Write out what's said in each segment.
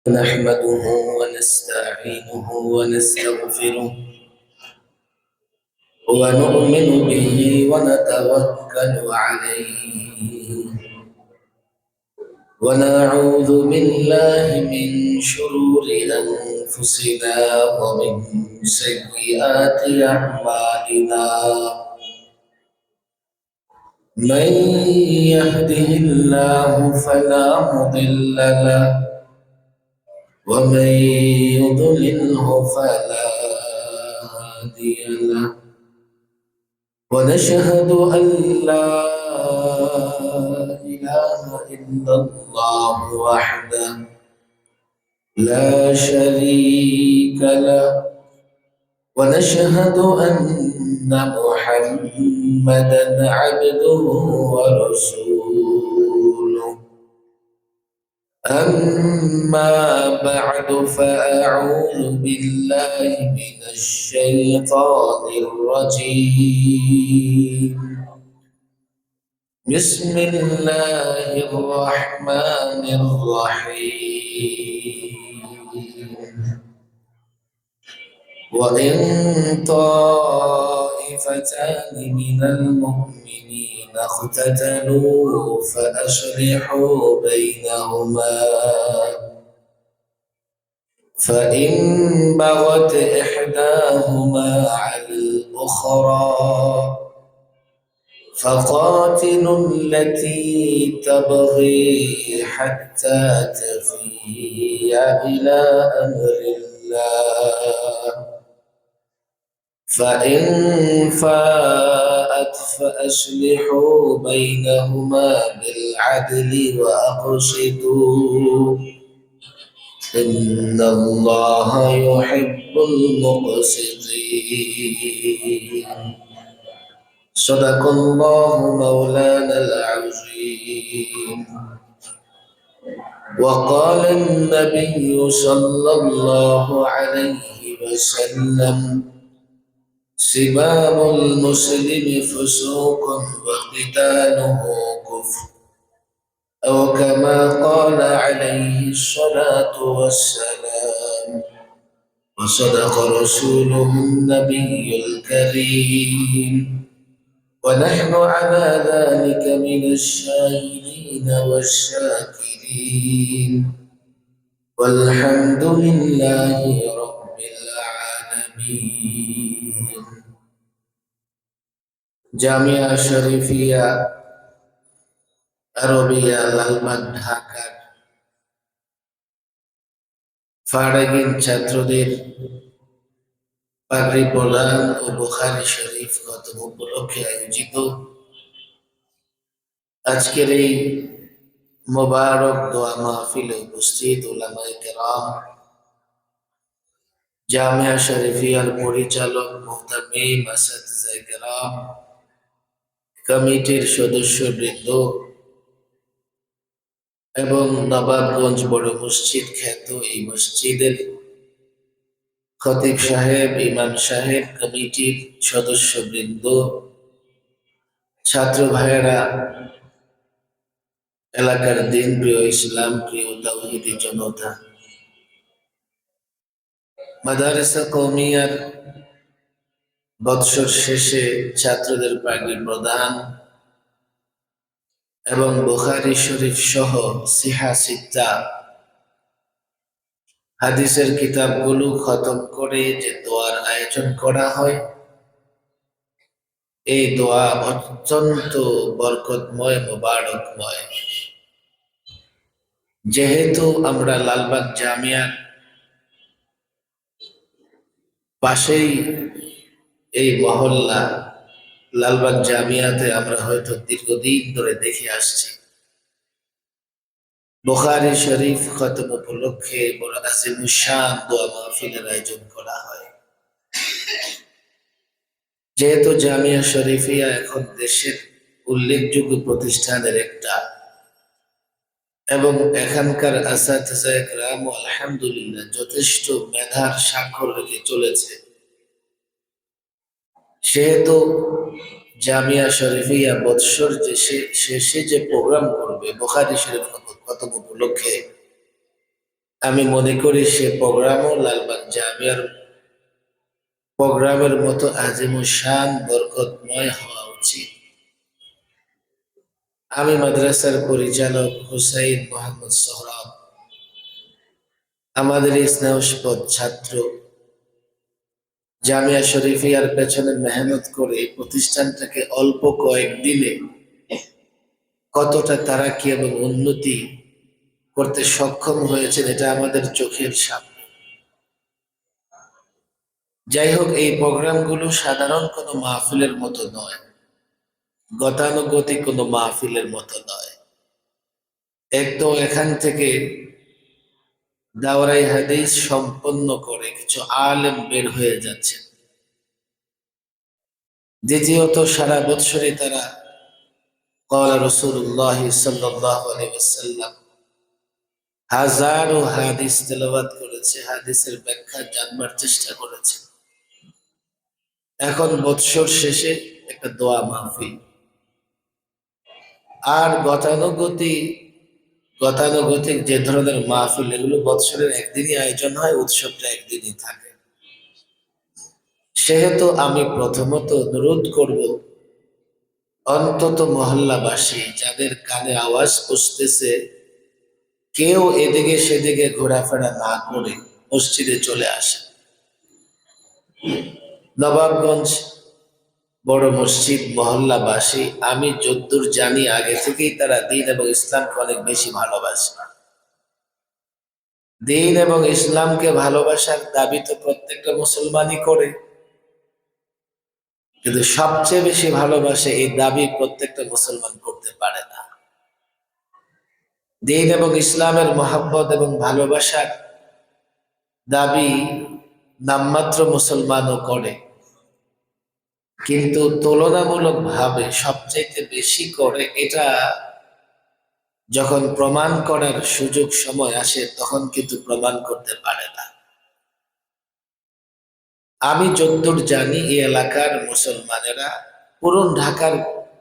نحمده ونستعينه ونستغفره ونؤمن به ونتوكل عليه ونعوذ بالله من شرور أنفسنا ومن سيئات أعمالنا. من يهده الله فلا مضل له ومن يضلله فلا هادي له. ونشهد أن لا إله إلا الله وحده لا شريك له. ونشهد أن محمدا عبده ورسوله. أما بعد فأعوذ بالله من الشيطان الرجيم. بسم الله الرحمن الرحيم. وإن طائفتان من المؤمنين اقتتلوا فأصلحوا بينهما. فإن بغت إحداهما على الأخرى فقاتلوا التي تبغي حتى تفيء إلى أمر الله. فإن فاءت فأصلحوا بينهما بالعدل وأقسطوا إن الله يحب المقسطين. صدق الله مولانا العظيم. وقال النبي صلى الله عليه وسلم: سباب المسلم فسوق وقتاله كفر، أو كما قال عليه الصلاة والسلام. وصدق رسوله النبي الكريم، ونحن على ذلك من الشاهدين والشاكرين، والحمد لله رب العالمين. জামিয়া শরীফিয়া আরবিয়া লালবাগ ঢাকার ফারাগিন ছাত্রদের পাগড়ি প্রদান ও বুখারী শরীফ খতম উপলক্ষে আয়োজিত আজকের এই মোবারক দোয়া মাহফিলে উপস্থিত উলামায়ে কেরাম, জামিয়া শরীফিয়ার পরিচালক মুহতামিম আসাতিজা কেরাম, কমিটির সদস্যবৃন্দ এবং নবাবগঞ্জ বড় মসজিদ খ্যাত এই মসজিদের খতিব সাহেব, ইমাম সাহেব, কমিটির সদস্যবৃন্দ, ছাত্র ভাইয়েরা, এলাকার দিন প্রিয়, ইসলাম প্রিয় তাওহীদি জনতা, মাদ্রাসা কওমিয়ার বৎসর শেষে ছাত্রদের পাগড়ি প্রদান এবং বুখারী শরীফ সহ সিহা সিত্তা হাদিসের কিতাবগুলো খতম করে যে দোয়ার আয়োজন করা হয়, এই দোয়া অত্যন্ত বরকতময়, মোবারকময়। যেহেতু আমরা লালবাগ জামিয়ার পাশেই এই মহল্লা, লালবাগ জামিয়াতে আমরা হয়তো দীর্ঘদিন ধরে দেখে আসছি বুখারী শরীফ খতম উপলক্ষে বড় আজিমুশান দোয়া মাহফিলের আয়োজন করা হয়। যেহেতু জামিয়া শরীফিয়া এখন দেশের উল্লেখযোগ্য প্রতিষ্ঠানের একটা, এবং এখানকার আসাতিজা কেরাম আলহামদুলিল্লাহ যথেষ্ট মেধার স্বাক্ষর রেখে চলেছে, সেহেতু জামিয়া শরীফিয়া বৎসর যে শেষে যে প্রোগ্রাম করবে বুখারী শরীফ খতম উপলক্ষে, আমি মনে করি সে প্রোগ্রামও লালবাগ জামিয়ার প্রোগ্রামের মতো আজিমুশান বরকতময় হওয়া উচিত। আমি মাদ্রাসার পরিচালক হুসাইন মোহাম্মদ সোহরাব, আমাদের এই স্নেহস্পদ ছাত্র জামিয়া শরীফিয়ার পেছনে মেহনত করে প্রতিষ্ঠানটাকে অল্প কয়েকদিনে কতটা তারাক্কি এবং উন্নতি করতে সক্ষম হয়েছেন এটা আমাদের চোখের সামনে। যাই হোক, এই প্রোগ্রামগুলো সাধারণ কোনো মাহফিলের মতো নয়, গতানুগতিক কোনো মাহফিলের মতো নয়। এক তো এখান থেকে দাওরাই হাদিস সম্পন্ন করে কিছু আলেম বের হয়ে যাচ্ছে, দ্বিতীয়ত সারা বৎসরে তারা ক্বালা রাসূলুল্লাহ সাল্লাল্লাহু আলাইহি ওয়াসাল্লাম হাজারো হাদিস তেলাওয়াত করেছে, হাদিসের ব্যাখ্যা জানবার চেষ্টা করেছে। এখন বৎসর শেষে একটা দোয়া মাহফিল, আর গতানুগতিক যে ধরনের মাহফিল, এগুলো বৎসরের একদিনই আয়োজন হয়, উৎসবটা একদিনই থাকে। সেহেতু আমি প্রথমত অনুরোধ করব, অন্তত মহল্লাবাসী যাদের কানে আওয়াজ পৌঁছতেছে, কেউ এদিকে সেদিকে ঘোরাফেরা না করে মসজিদে চলে আসে। নবাবগঞ্জ বড় মসজিদ মহল্লাবাসী, আমি যদ্দূর জানি আগে থেকেই তারা দ্বীন এবং ইসলামকে অনেক বেশি ভালোবাসে। দ্বীন এবং ইসলামকে ভালোবাসার দাবি তো প্রত্যেকটা মুসলমানই করে, কিন্তু সবচেয়ে বেশি ভালোবাসে এই দাবি প্রত্যেকটা মুসলমান করতে পারে না। দ্বীন এবং ইসলামের মহব্বত এবং ভালোবাসার দাবি নামমাত্র মুসলমানও করে, কিন্তু তুলনামূলক ভাবে সবচেয়ে বেশি করে এটা যখন প্রমাণ করার সুযোগ সময় আসে তখন কিন্তু প্রমাণ করতে পারে না। আমি যতদূর জানি এই এলাকার মুসলমানেরা, পুরন ঢাকার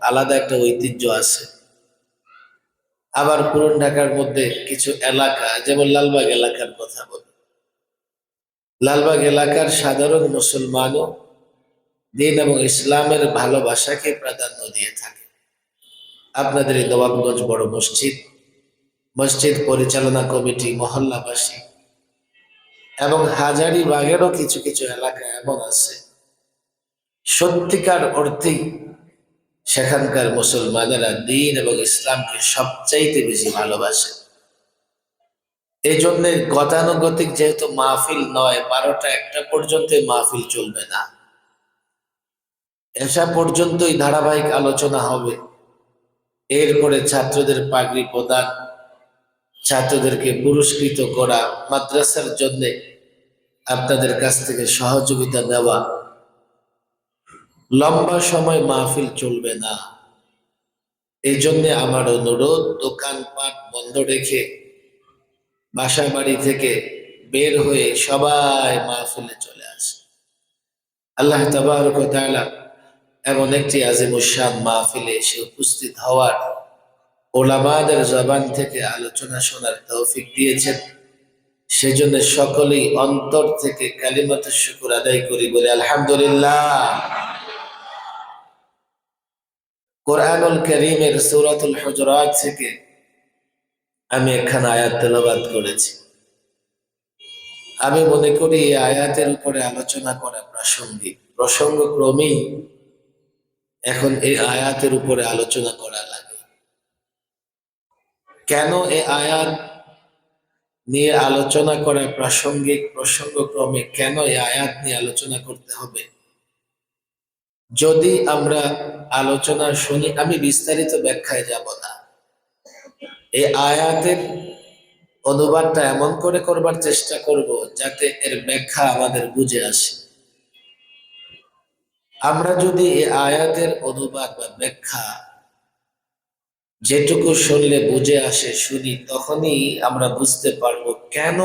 আলাদা একটা ঐতিহ্য আছে, আবার পুরন ঢাকার মধ্যে কিছু এলাকা, যেমন লালবাগ এলাকার কথা বলি, লালবাগ এলাকার সাধারণ মুসলমানও দ্বীন এবং ইসলামের ভালোবাসাকে প্রাধান্য দিয়ে থাকে। আপনাদের এই নবাবগঞ্জ বড় মসজিদ পরিচালনা কমিটি, মহল্লাবাসী এবং হাজারীবাগেরও কিছু কিছু এলাকা এমন আছে সত্যিকার অর্থেই সেখানকার মুসলমানেরা দ্বীন এবং ইসলামকে সবচাইতে বেশি ভালোবাসে। এই জন্য গতানুগতিক যেহেতু মাহফিল নয়, 12টা 1টা পর্যন্ত মাহফিল চলবে না, এসা পর্যন্তই ধারাবাহিক আলোচনা হবে। এরপরে ছাত্রদের পাগড়ি প্রদান, ছাত্রদেরকে পুরস্কৃত করা, মাদ্রাসার জন্য আপনাদের কাছ থেকে সহযোগিতা দেওয়া, লম্বা সময় মাহফিল চলবে না। এই জন্য আমার অনুরোধ, দোকানপাট বন্ধ রেখে বাসা বাড়ি থেকে বের হয়ে সবাই মাহফিলে চলে আসে। আল্লাহ তাবারক ওয়া তাআলা এমন একটি আজিমুশান মাহফিলে এসে উপস্থিত হওয়ার, ওলামাদের জবান থেকে আলোচনা শোনার তৌফিক দিয়েছেন। সেজন্য সকলেই অন্তর থেকে কালিমাতে শুকর আদায় করি, বলে আলহামদুলিল্লাহ। কোরআনুল কারীমের সূরাতুল হুজুরাত থেকে আমি একখানা আয়াত তেলাওয়াত করেছি। আমি মনে করি এই আয়াতের উপরে আলোচনা করা প্রাসঙ্গিক, প্রসঙ্গক্রমেই এখন এই আয়াতের উপরে আলোচনা করা লাগে। কেন এই আয়াত নিয়ে আলোচনা করা প্রাসঙ্গিক, প্রসঙ্গক্রমে কেন এই আয়াত নিয়ে আলোচনা করতে হবে? যদি আমরা আলোচনা শুনি, আমি বিস্তারিত ব্যাখ্যায় যাব না, এই আয়াতের অনুবাদটা এমন করে করবার চেষ্টা করব যাতে এর ব্যাখ্যা আমাদের বুঝে আসে। আমরা যদি এই আয়াতের অনুবাদ বা ব্যাখ্যা যেটুকু শুনলে বুঝে আসে শুনি, তখনই আমরা বুঝতে পারবো কেন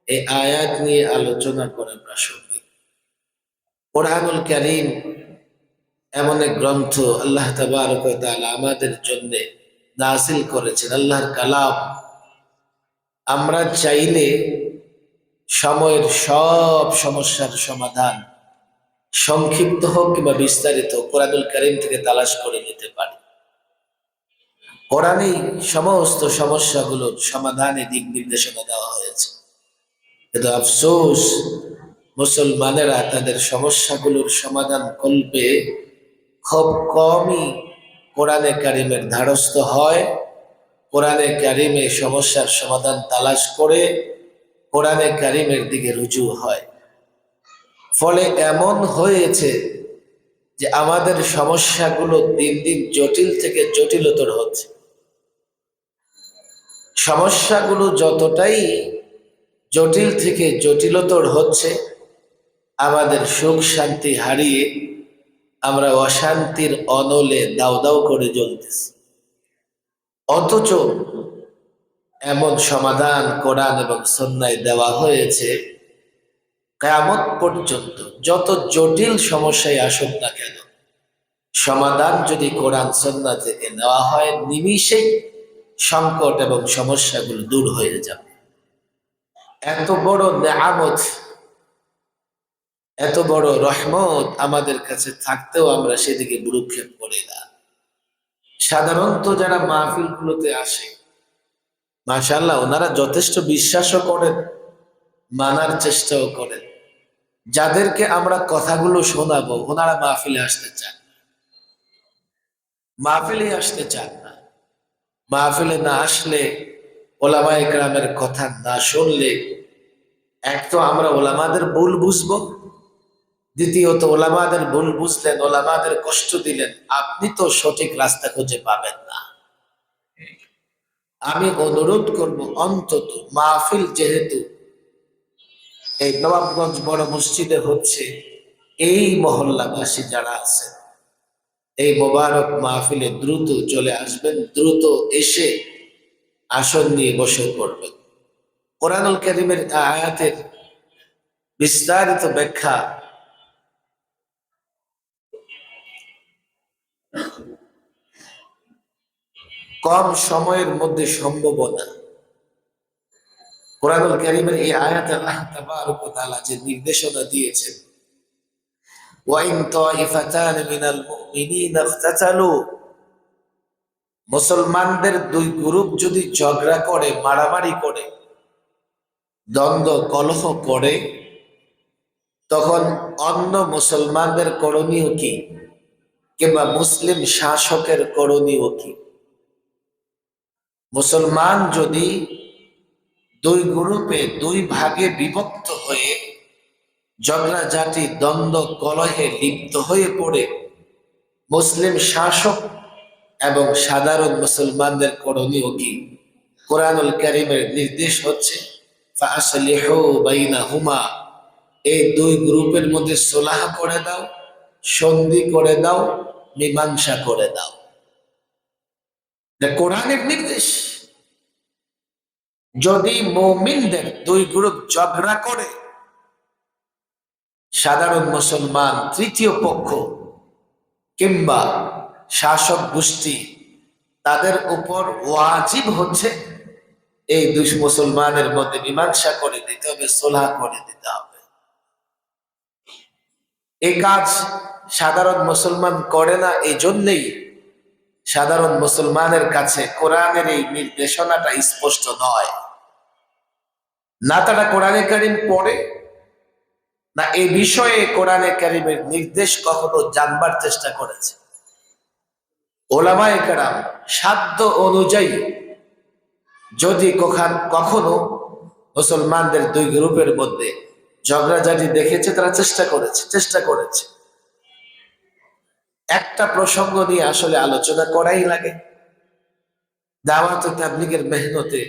এই আয়াত নিয়ে আলোচনা করা প্রাসঙ্গিক। কোরআনুল কারীম এমন এক গ্রন্থ আল্লাহ তাবারক ওয়া তাআলা আমাদের জন্য নাযিল করেছেন, আল্লাহর কালাম। আমরা চাইলে সময়ের সব সমস্যার সমাধান সংক্ষিপ্ত হোক কিংবা বিস্তারিত কোরআনুল কারীম থেকে তালাশ করে নিতে পারি। কোরআনেই সমস্ত সমস্যাগুলোর সমাধানে দিক নির্দেশনা দেওয়া হয়েছে, কিন্তু আফসোস মুসলমানেরা তাদের সমস্যাগুলোর সমাধান করবে খুব কমই কোরআনে কারিমের ধারস্থ হয়, কোরআনে কারিমে সমস্যার সমাধান তালাশ করে কোরআনে কারিমের দিকে রুজু হয়। ফলে এমন হয়েছে যে আমাদের সমস্যাগুলো দিন দিন জটিল থেকে জটিলতর হচ্ছে। সমস্যাগুলো যতটাই জটিল থেকে জটিলতর হচ্ছে, আমাদের সুখ শান্তি হারিয়ে আমরা অশান্তির অনলে দাউ দাউ করে জ্বলতেছি। অথচ এমন সমাধান কোরআন এবং সুন্নাহয় দেওয়া হয়েছে, কিয়ামত পর্যন্ত যত জটিল সমস্যায় আসুক না কেন, সমাধান যদি কোরআন সুন্নাহ থেকে নেওয়া হয়, নিমিষেই সংকট এবং সমস্যাগুলো দূর হয়ে যাবে। এত বড় নেয়ামত, এত বড় রহমত আমাদের কাছে থাকতেও আমরা সেদিকে ভ্রুক্ষেপ করি না। সাধারণত যারা মাহফিলগুলোতে আসে, মাশাআল্লাহ, ওনারা যথেষ্ট বিশ্বাসও করেন, মানার চেষ্টাও করেন। যাদেরকে আমরা কথাগুলো শোনাবো ওনারা মাহফিলে আসতে চান, মাহফিলে আসতে চান না। মাহফিলে না আসলে, ওলামায়ে কেরামের কথা না শুনলে, এক তো আমরা ওলামাদের ভুল বুঝবো, দ্বিতীয়ত ওলামাদের ভুল বুঝলেন, ওলামাদের কষ্ট দিলেন, আপনি তো সঠিক রাস্তা খুঁজে পাবেন না। আমি অনুরোধ করব, অন্তত মাহফিল যেহেতু এই নবাবগঞ্জ বড় মসজিদে হচ্ছে, এই মহল্লাবাসী যারা আছেন এই মোবারক মাহফিলে দ্রুত চলে আসবেন, দ্রুত এসে আসন নিয়ে বসে পড়বেন। কোরআনুল কারীমের আয়াতের বিস্তারিত ব্যাখ্যা কম সময়ের মধ্যে সম্ভব না। কোরআনুল কারীমের এই আয়াতে আল্লাহ তাবারক ওয়া তাআলা যে নির্দেশনা দিয়েছেন, ওয়া ইন তাইফাতান মিনাল মুমিনিনা ইখতাতালু, মুসলমানদের দুই গ্রুপ যদি ঝগড়া করে, মারামারি করে, দ্বন্দ্ব কলহ করে, তখন অন্য মুসলমানদের করণীয় কি, কিংবা মুসলিম শাসকের করণীয় কি? মুসলমান যদি দুই গ্রুপে, দুই ভাগে বিভক্ত হয়ে ঝগড়াঝাটি দ্বন্দ্ব কলহে লিপ্ত হয়ে পড়ে, মুসলিম শাসক এবং সাধারণ মুসলমানদের করণীয় কি? কোরআনুল কারীমের নির্দেশ হচ্ছে, ফাসলিহু বাইনাহুমা, এই দুই গ্রুপের মধ্যে সুলহ করে দাও, সন্ধি করে দাও, মীমাংসা করে দাও। কোরআনের নির্দেশ। যদি মুমিনদের দুই গ্রুপ ঝগড়া করে, সাধারণ মুসলমান, তৃতীয় পক্ষ কিংবা শাসক গোষ্ঠী, তাদের উপর ওয়াজিব হচ্ছে এই দুই মুসলমানের মধ্যে মীমাংসা করে দিতে হবে, সুলহ করে দিতে হবে। এই কাজ সাধারণ মুসলমান করে না, এই জন্যেই সাধারণ মুসলমানের কাছে কোরআনের এই নির্দেশনাটা স্পষ্ট নয়। না তারা কোরআনে কারীম পড়ে, না এই বিষয়ে কোরআনে কারীমের নির্দেশ কখনো জানবার চেষ্টা করেছে। ওলামায়ে কেরাম সাধ্য অনুযায়ী যদি কখনো মুসলমানদের দুই গ্রুপের মধ্যে ঝগড়াঝাটি দেখেছে, তারা চেষ্টা করেছে। একটা প্রসঙ্গ নিয়ে আসলে আলোচনা করাই লাগে। দাওয়াত ও তাবলীগের মেহনতে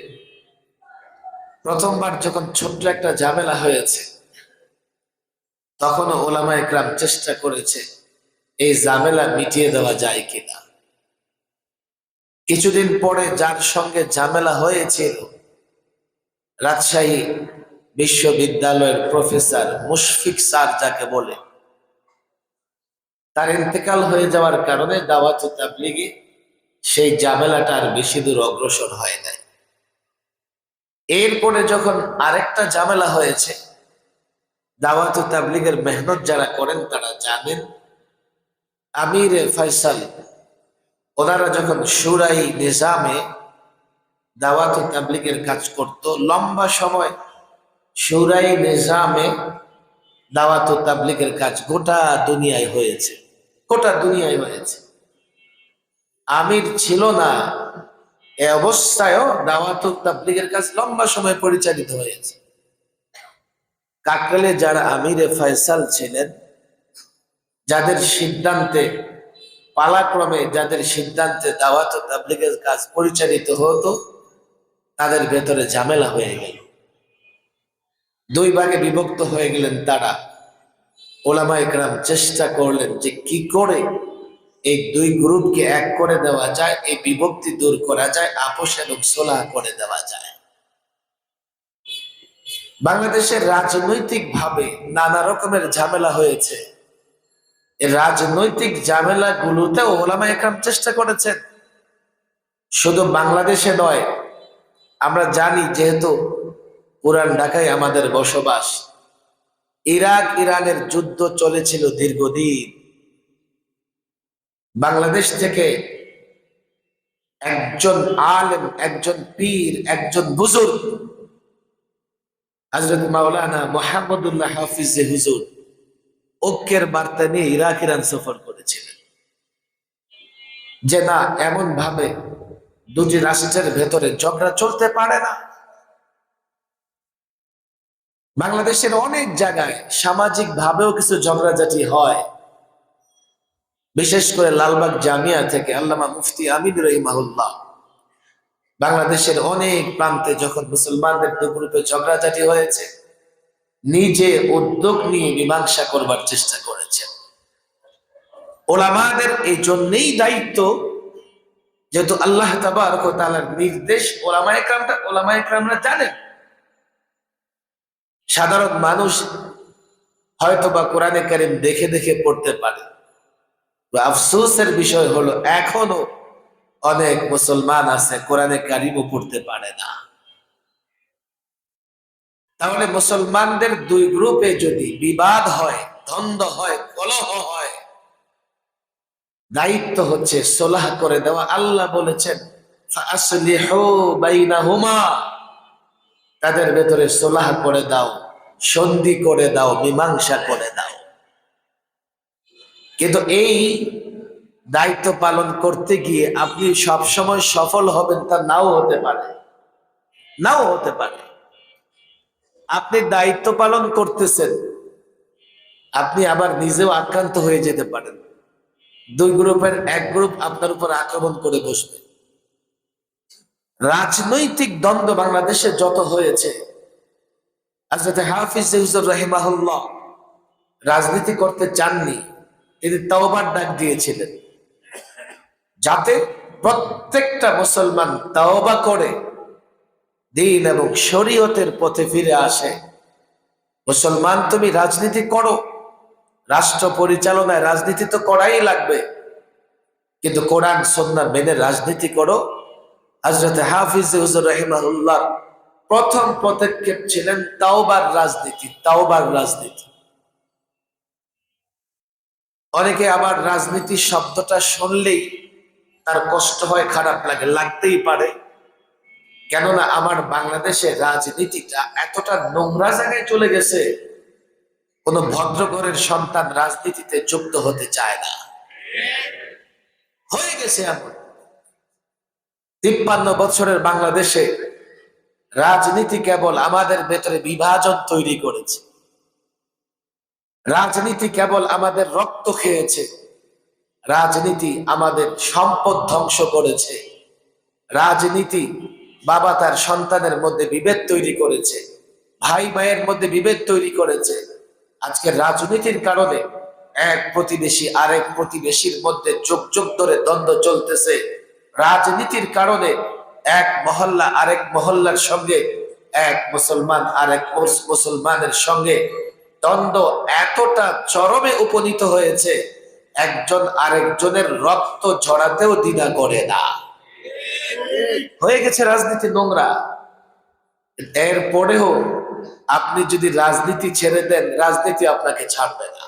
প্রথমবার যখন ছোট্ট একটা ঝামেলা হয়েছে, তখনও ওলামায়ে কেরাম চেষ্টা করেছে এই ঝামেলা মিটিয়ে দেওয়া যায় কিনা। কিছুদিন পরে যার সঙ্গে ঝামেলা হয়েছিল, রাজশাহী বিশ্ববিদ্যালয়ের প্রফেসর মুশফিক স্যার যাকে বলে, তার ইন্তেকাল হয়ে যাওয়ার কারণে দাওয়াত ও তাবলীগে সেই ঝামেলাটা আর বেশি দূর অগ্রসর হয় নাই। এরপরে যখন আরেকটা ঝামেলা হয়েছে, দাওয়াত ও তাবলীগের মেহনত যারা করেন তারা জানেন, আমির ফয়সাল ওনারা যখন শুরাই নিজামে দাওয়াত ও তাবলীগের কাজ করত, লম্বা সময় শুরাই নিজামে দাওয়াত ও তাবলীগের কাজ গোটা দুনিয়ায় হয়েছে, গোটা দুনিয়ায় হয়েছে। আমির ছিল না এ অবস্থায়ও দাওয়াত ও তাবলীগের কাজ লম্বা সময় পরিচালিত হয়েছে। কাকরাইলে যারা আমিরে ফয়সাল ছিলেন, যাদের সিদ্ধান্তে পালাক্রমে যাদের সিদ্ধান্তে দাওয়াত ও তাবলীগের কাজ পরিচালিত হতো, তাদের ভেতরে ঝামেলা হয়ে গেল, দুই ভাগে বিভক্ত হয়ে গেলেন তারা। ওলামা ইকরাম চেষ্টা করলেন যে কি করে এই দুই গ্রুপকে এক করে দেওয়া যায়, এই বিভক্তি দূর করা যায়, আপোষ এবং সুলহ করে দেওয়া যায়। বাংলাদেশের রাজনৈতিক ভাবে নানা রকমের ঝামেলা হয়েছে। এই রাজনৈতিক ঝামেলা গুলোতে ওলামা ইকরাম চেষ্টা করেছেন, শুধু বাংলাদেশে নয়। আমরা জানি, যেহেতু পুরান ঢাকায় আমাদের বসবাস, ইরাক ইরানের যুদ্ধ চলেছিল দীর্ঘদিন। বাংলাদেশ থেকে একজন আলেম, একজন পীর, একজন বুজুর্গ হযরত মাওলানা মুহাম্মদুল্লাহ হাফিজ হুজুর ঐক্যের বার্তা নিয়ে ইরাক ইরান সফর করেছিলেন, যে না, এমন ভাবে দুটি রাষ্ট্রের ভেতরে ঝগড়া চলতে পারে না। বাংলাদেশের অনেক জায়গায় সামাজিক ভাবেও কিছু ঝগড়াঝাটি হয়, বিশেষ করে লালবাগ জামিয়া থেকে আল্লামা মুফতি আমিন রহিমাহুল্লাহ বাংলাদেশের অনেক প্রান্তে যখন মুসলমানদের দু গ্রুপে ঝগড়াঝাটি হয়েছে, নিজে উদ্যোগ নিয়ে মীমাংসা করবার চেষ্টা করেছেন। ওলামাদের এই জন্যই দায়িত্ব, যেহেতু আল্লাহ তাবারক ওয়া তাআলার নির্দেশ, ওলামা ইকরামরা জানেন। সাধারণ মানুষ হয়তোবা কোরআনে কারীম দেখে দেখে পড়তে পারে। আফসোসের বিষয় হলো, এখনো অনেক মুসলমান আছে কোরআনে কারীমও পড়তে পারে না। তাহলে মুসলমানদের দুই গ্রুপে যদি বিবাদ হয়, দ্বন্দ্ব হয়, কলহ হয়, দায়িত্ব হচ্ছে সুলহ করে দেওয়া। আল্লাহ বলেছেন, ফাসলিহু বাইনাহুমা, তাদের ভেতরে সুলহ করে দাও, সন্ধি করে দাও, মীমাংসা করে দাও। কিন্তু এই দায়িত্ব পালন করতে গিয়ে আপনি সবসময় সফল হবেন তা নাও হতে পারে, নাও হতে পারে। আপনি দায়িত্ব পালন করতেছেন, আপনি আবার নিজেও আক্রান্ত হয়ে যেতে পারেন। দুই গ্রুপের এক গ্রুপ আপনার উপর আক্রমণ করে বসবে। রাজনৈতিক দ্বন্দ্ব বাংলাদেশে যত হয়েছে, হযরত হাফিজ হুজুর রাহিমাহুল্লাহ রাজনীতি করতে চাননি, তিনি তাওবার ডাক দিয়েছিলেন, যাতে প্রত্যেকটা মুসলমান তাওবা করে দ্বীন এবং শরীয়তের পথে ফিরে আসে। মুসলমান, তুমি রাজনীতি করো, রাষ্ট্র পরিচালনায় রাজনীতি তো করাই লাগবে, কিন্তু কোরআন সুন্নাহ মেনে রাজনীতি করো। হযরত হাফিজ হুজুর রাহিমাহুল্লাহ প্রথম পদক্ষেপ ছিলেন তাওবার রাজনীতি, তাওবার রাজনীতি। অনেকে আবার রাজনীতি শব্দটা শুনলেই তার কষ্ট হয়, খারাপ লাগে, লাগতেই পারে। কেননা আমার বাংলাদেশে রাজনীতিটা এতটা নোংরা জায়গায় চলে গেছে, কোন ভদ্র ঘরের সন্তান রাজনীতিতে যুক্ত হতে চায় না, হয়ে গেছে এমন। 53 বছরের বাংলাদেশে রাজনীতি কেবল আমাদের ভেতরে বিভাজন তৈরি করেছে, রাজনীতি কেবল আমাদের রক্ত খেয়েছে, রাজনীতি আমাদের সম্পদ ধ্বংস করেছে, রাজনীতি বাবা তার সন্তানের মধ্যে বিভেদ তৈরি করেছে, ভাই ভাইয়ের মধ্যে বিভেদ তৈরি করেছে। আজকে রাজনীতির কারণে এক প্রতিবেশী আরেক প্রতিবেশীর মধ্যে যুগ যুগ ধরে দ্বন্দ্ব চলতেছে। রাজনীতির কারণে এক মহল্লা আরেক মহল্লার সঙ্গে, এক মুসলমান আরেক মুসলমানের সঙ্গে দ্বন্দ্ব এতটা চরমে উপনীত হয়েছে, একজন আরেকজনের রক্ত ঝরাতেও দ্বিধা করে না, হয়ে গেছে রাজনীতি নোংরা। এরপরেও আপনি যদি রাজনীতি ছেড়ে দেন, রাজনীতি আপনাকে ছাড়বে না।